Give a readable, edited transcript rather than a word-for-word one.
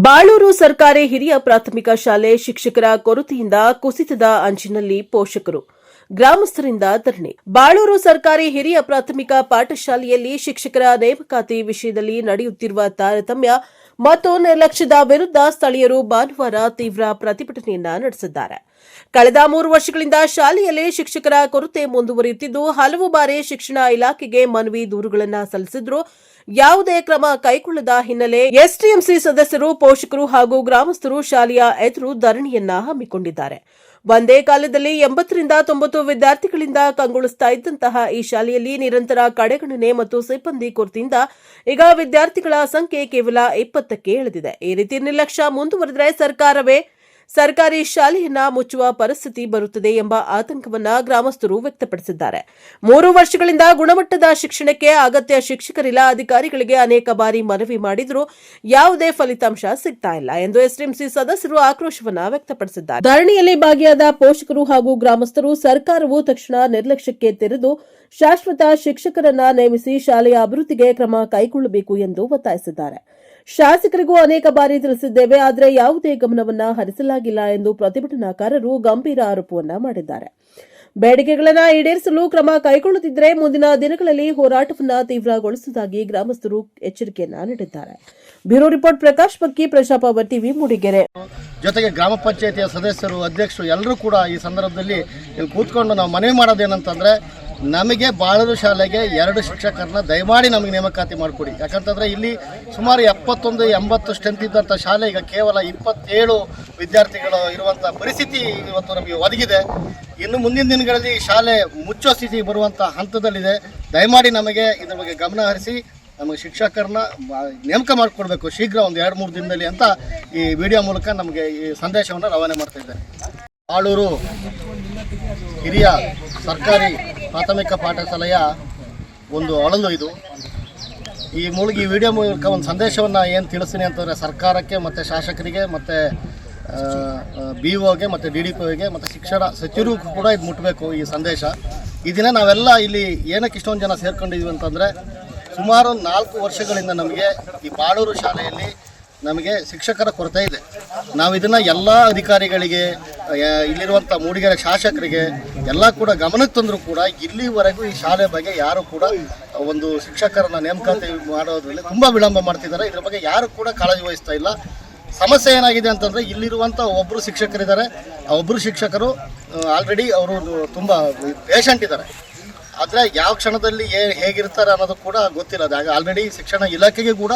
ಬಾಳೂರು ಸರ್ಕಾರಿ ಹಿರಿಯ ಪ್ರಾಥಮಿಕ ಶಾಲೆ ಶಿಕ್ಷಕರ ಕೊರತೆಯಿಂದ ಕುಸಿತದ ಅಂಚಿನಲ್ಲಿ ಪೋಷಕರು ಗ್ರಾಮಸ್ಥರಿಂದ ಧರಣಿ. ಬಾಳೂರು ಸರ್ಕಾರಿ ಹಿರಿಯ ಪ್ರಾಥಮಿಕ ಪಾಠಶಾಲೆಯಲ್ಲಿ ಶಿಕ್ಷಕರ ನೇಮಕಾತಿ ವಿಷಯದಲ್ಲಿ ನಡೆಯುತ್ತಿರುವ ತಾರತಮ್ಯ ಮತ್ತು ನಿರ್ಲಕ್ಷ್ಯದ ವಿರುದ್ಧ ಸ್ಥಳೀಯರು ಭಾನುವಾರ ತೀವ್ರ ಪ್ರತಿಭಟನೆಯನ್ನ ನಡೆಸಿದ್ದಾರೆ. ಕಳೆದ 3 ವರ್ಷಗಳಿಂದ ಶಾಲೆಯಲ್ಲಿ ಶಿಕ್ಷಕರ ಕೊರತೆ ಮುಂದುವರಿಯುತ್ತಿದ್ದು, ಹಲವು ಬಾರಿ ಶಿಕ್ಷಣ ಇಲಾಖೆಗೆ ಮನವಿ ದೂರುಗಳನ್ನು ಸಲ್ಲಿಸಿದ್ರು. ಯಾವುದೇ ಕ್ರಮ ಕೈಗೊಳ್ಳದ ಹಿನ್ನೆಲೆ ಎಸ್ಟಿಎಂಸಿ ಸದಸ್ಯರು, ಪೋಷಕರು ಹಾಗೂ ಗ್ರಾಮಸ್ಥರು ಶಾಲೆಯ ಎದುರು ಧರಣಿಯನ್ನ ಹಮ್ಮಿಕೊಂಡಿದ್ದಾರೆ. ಒಂದೇ ಕಾಲದಲ್ಲಿ 80 ರಿಂದ 90 ವಿದ್ಯಾರ್ಥಿಗಳಿಂದ ಕಂಗೊಳಿಸ್ತಾ ಇದ್ದಂತಹ ಈ ಶಾಲೆಯಲ್ಲಿ ನಿರಂತರ ಕಡೆಗಣನೆ ಮತ್ತು ಸಿಬ್ಬಂದಿ ಕೊರತೆಯಿಂದ ಈಗ ವಿದ್ಯಾರ್ಥಿಗಳ ಸಂಖ್ಯೆ ಕೇವಲ 20ಕ್ಕೆ ಇಳಿದಿದೆ. ಈ ರೀತಿ ನಿರ್ಲಕ್ಷ್ಯ ಮುಂದುವರೆದರೆ ಸರ್ಕಾರವೇ ಸರ್ಕಾರಿ ಶಾಲೆಯನ್ನ ಮುಚ್ಚುವ ಪರಿಸ್ಥಿತಿ ಬರುತ್ತದೆ ಎಂಬ ಆತಂಕವನ್ನ ಗ್ರಾಮಸ್ಥರು ವ್ಯಕ್ತಪಡಿಸಿದ್ದಾರೆ. 3 ವರ್ಷಗಳಿಂದ ಗುಣಮಟ್ಟದ ಶಿಕ್ಷಣಕ್ಕೆ ಅಗತ್ಯ ಶಿಕ್ಷಕರಿಲ್ಲ. ಅಧಿಕಾರಿಗಳಿಗೆ ಅನೇಕ ಬಾರಿ ಮನವಿ ಮಾಡಿದರೂ ಯಾವುದೇ ಫಲಿತಾಂಶ ಸಿಗ್ತಾ ಇಲ್ಲ ಎಂದು ಎಸ್ಟಿಎಂಸಿ ಸದಸ್ಯರು ಆಕ್ರೋಶವನ್ನ ವ್ಯಕ್ತಪಡಿಸಿದ್ದಾರೆ. ಧರಣಿಯಲ್ಲಿ ಭಾಗಿಯಾದ ಪೋಷಕರು ಹಾಗೂ ಗ್ರಾಮಸ್ಥರು ಸರ್ಕಾರವು ತಕ್ಷಣ ನಿರ್ಲಕ್ಷ್ಯಕ್ಕೆ ತೆರೆದು ಶಾಶ್ವತ ಶಿಕ್ಷಕರನ್ನ ನೇಮಿಸಿ ಶಾಲೆಯ ಅಭಿವೃದ್ಧಿಗೆ ಕ್ರಮ ಕೈಗೊಳ್ಳಬೇಕು ಎಂದು ಒತ್ತಾಯಿಸಿದ್ದಾರೆ. ಶಾಸಕರಿಗೂ ಅನೇಕ ಬಾರಿ ತಿಳಿಸಿದ್ದೇವೆ, ಆದರೆ ಯಾವುದೇ ಗಮನವನ್ನ ಹರಿಸಲಾಗಿಲ್ಲ ಎಂದು ಪ್ರತಿಭಟನಾಕಾರರು ಗಂಭೀರ ಆರೋಪವನ್ನ ಮಾಡಿದ್ದಾರೆ. ಬೇಡಿಕೆಗಳನ್ನು ಈಡೇರಿಸಲು ಕ್ರಮ ಕೈಗೊಳ್ಳದಿದ್ದರೆ ಮುಂದಿನ ದಿನಗಳಲ್ಲಿ ಹೋರಾಟವನ್ನು ತೀವ್ರಗೊಳಿಸುವುದಾಗಿ ಗ್ರಾಮಸ್ಥರು ಎಚ್ಚರಿಕೆಯನ್ನ ನೀಡಿದ್ದಾರೆ. ಬ್ಯೂರೋ ರಿಪೋರ್ಟ್ ಪ್ರಕಾಶ್ ಬಕ್ಕಿ, ಪ್ರಜಾಪವರ್ ಟಿವಿ, ಮೂಡಿಗೆರೆ. ಜೊತೆಗೆ ಗ್ರಾಮ ಪಂಚಾಯತಿಯ ಸದಸ್ಯರು, ಅಧ್ಯಕ್ಷರು ಎಲ್ಲರೂ ಕೂಡ ಈ ಸಂದರ್ಭದಲ್ಲಿ ಇಲ್ಲಿ ಕೂತ್ಕೊಂಡು ನಾವು ಮನವಿ ಮಾಡೋದೇನಂತಂದರೆ, ನಮಗೆ ಬಾಳೂರು ಶಾಲೆಗೆ 2 ಶಿಕ್ಷಕರನ್ನ ದಯಮಾಡಿ ನಮಗೆ ನೇಮಕಾತಿ ಮಾಡಿಕೊಡಿ. ಯಾಕಂತಂದರೆ ಇಲ್ಲಿ ಸುಮಾರು 71-80 ಸ್ಟ್ರೆಂತ್ ಇದ್ದಂಥ ಶಾಲೆ ಈಗ ಕೇವಲ 27 ವಿದ್ಯಾರ್ಥಿಗಳು ಇರುವಂಥ ಪರಿಸ್ಥಿತಿ ಇವತ್ತು ನಮಗೆ ಒದಗಿದೆ. ಇನ್ನು ಮುಂದಿನ ದಿನಗಳಲ್ಲಿ ಈ ಶಾಲೆ ಮುಚ್ಚೋ ಸ್ಥಿತಿ ಬರುವಂಥ ಹಂತದಲ್ಲಿದೆ. ದಯಮಾಡಿ ನಮಗೆ ಇದರ ಬಗ್ಗೆ ಗಮನ ಹರಿಸಿ ನಮಗೆ ಶಿಕ್ಷಕರನ್ನ ನೇಮಕ ಮಾಡಿಕೊಡ್ಬೇಕು ಶೀಘ್ರ, ಒಂದು 2-3 ದಿನದಲ್ಲಿ ಅಂತ ಈ ವಿಡಿಯೋ ಮೂಲಕ ನಮಗೆ ಈ ಸಂದೇಶವನ್ನು ರವಾನೆ ಮಾಡ್ತಾ ಇದ್ದಾರೆ. ಬಾಳೂರು ಹಿರಿಯ ಸರ್ಕಾರಿ ಪ್ರಾಥಮಿಕ ಪಾಠಶಾಲೆಯ ಒಂದು ಅಳಲು ಇದು. ಈ ವಿಡಿಯೋ ಮೂಲಕ ಒಂದು ಸಂದೇಶವನ್ನು ಏನು ತಿಳಿಸ್ತೀನಿ ಅಂತಂದರೆ, ಸರ್ಕಾರಕ್ಕೆ ಮತ್ತು ಶಾಸಕರಿಗೆ ಮತ್ತು BOಗೆ ಮತ್ತು DDPOಗೆ ಮತ್ತು ಶಿಕ್ಷಣ ಸಚಿವರಿಗೂ ಕೂಡ ಇದು ಮುಟ್ಟಬೇಕು ಈ ಸಂದೇಶ. ಈ ದಿನ ನಾವೆಲ್ಲ ಇಲ್ಲಿ ಏನಕ್ಕೆ ಇಷ್ಟೊಂದು ಜನ ಸೇರ್ಕೊಂಡಿದ್ದೀವಿ ಅಂತಂದರೆ, ಸುಮಾರು 4 ವರ್ಷಗಳಿಂದ ನಮಗೆ ಈ ಬಾಳೂರು ಶಾಲೆಯಲ್ಲಿ ನಮಗೆ ಶಿಕ್ಷಕರ ಕೊರತೆ ಇದೆ. ನಾವು ಇದನ್ನು ಎಲ್ಲ ಅಧಿಕಾರಿಗಳಿಗೆ, ಇಲ್ಲಿರುವಂಥ ಮೂಡಿಗೆರೆ ಶಾಸಕರಿಗೆ ಎಲ್ಲ ಕೂಡ ಗಮನಕ್ಕೆ ತಂದರೂ ಕೂಡ ಇಲ್ಲಿವರೆಗೂ ಈ ಶಾಲೆ ಬಗ್ಗೆ ಯಾರು ಕೂಡ ಒಂದು ಶಿಕ್ಷಕರನ್ನ ನೇಮಕಾತಿ ಮಾಡೋದ್ರಲ್ಲಿ ತುಂಬ ವಿಳಂಬ ಮಾಡ್ತಿದ್ದಾರೆ. ಇದ್ರ ಬಗ್ಗೆ ಯಾರು ಕೂಡ ಕಾಳಜಿ ವಹಿಸ್ತಾ ಇಲ್ಲ. ಸಮಸ್ಯೆ ಏನಾಗಿದೆ ಅಂತಂದರೆ, ಇಲ್ಲಿರುವಂಥ ಒಬ್ಬರು ಶಿಕ್ಷಕರಿದ್ದಾರೆ. ಆ ಒಬ್ಬರು ಶಿಕ್ಷಕರು ಆಲ್ರೆಡಿ ಅವರು ತುಂಬ ಪೇಷಂಟ್ ಇದ್ದಾರೆ. ಆದರೆ ಯಾವ ಕ್ಷಣದಲ್ಲಿ ಹೇಗಿರ್ತಾರೆ ಅನ್ನೋದು ಕೂಡ ಗೊತ್ತಿಲ್ಲ. ಆಲ್ರೆಡಿ ಶಿಕ್ಷಣ ಇಲಾಖೆಗೆ ಕೂಡ